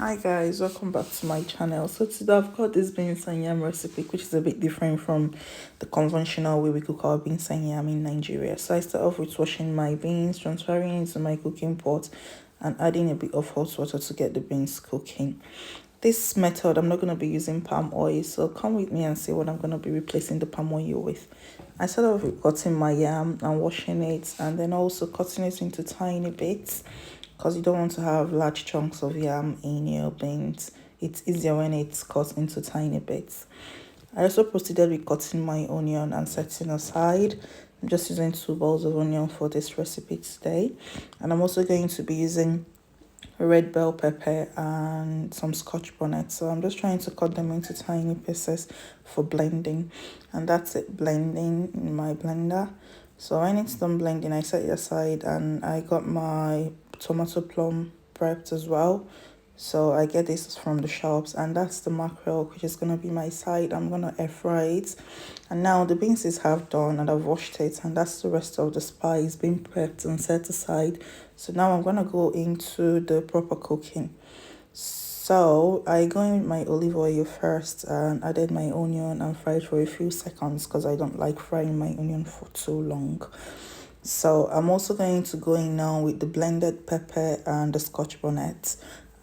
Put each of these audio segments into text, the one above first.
Hi guys, welcome back to my channel. So today I've got this beans and yam recipe, which is a bit different from the conventional way we cook our beans and yam in Nigeria. So I start off with washing my beans, transferring into my cooking pot, and adding a bit of hot water to get the beans cooking. This method, I'm not going to be using palm oil, so come with me and see what I'm going to be replacing the palm oil with. I start off with cutting my yam and washing it, and then also cutting it into tiny bits because you don't want to have large chunks of yam in your beans. It's easier when it's cut into tiny bits. I also proceeded with cutting my onion and setting aside. I'm just using 2 balls of onion for this recipe today. And I'm also going to be using red bell pepper and some Scotch bonnet. So I'm just trying to cut them into tiny pieces for blending. And that's it, blending in my blender. So when it's done blending, I set it aside, and I got my tomato plum prepped as well. So I get this from the shops, and that's the mackerel, which is gonna be my side. I'm gonna air fry it. And now the beans is half done, and I've washed it, and that's the rest of the spice being prepped and set aside. So now I'm gonna go into the proper cooking. So I go in with my olive oil first and added my onion and fried for a few seconds because I don't like frying my onion for too long. So I'm also going to go in now with the blended pepper and the Scotch bonnet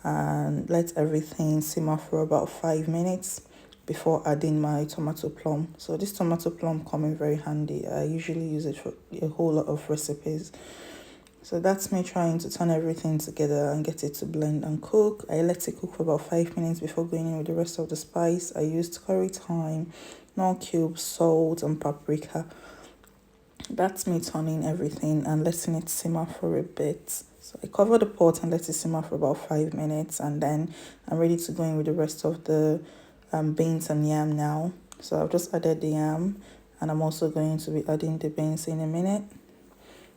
and let everything simmer for about 5 minutes before adding my tomato plum. So this tomato plum come in very handy. I usually use it for a whole lot of recipes. So that's me trying to turn everything together and get it to blend and cook. I let it cook for about 5 minutes before going in with the rest of the spice. I used curry, thyme, Knorr cubes, salt, and paprika. That's me turning everything and letting it simmer for a bit. So I cover the pot and let it simmer for about 5 minutes, and then I'm ready to go in with the rest of the beans and yam now. So I've just added the yam, and I'm also going to be adding the beans in a minute.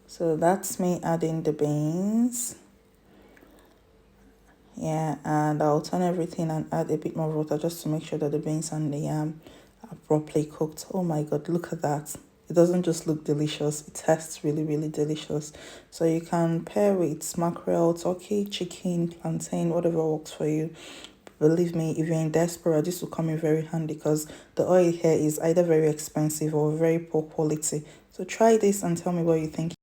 So that's me adding the beans. Yeah, and I'll turn everything and add a bit more water just to make sure that the beans and the yam are properly cooked. Oh my god, look at that. It doesn't just look delicious, it tastes really, really delicious. So you can pair with mackerel, turkey, chicken, plantain, whatever works for you. Believe me, if you're in diaspora, this will come in very handy because the oil here is either very expensive or very poor quality. So try this and tell me what you think.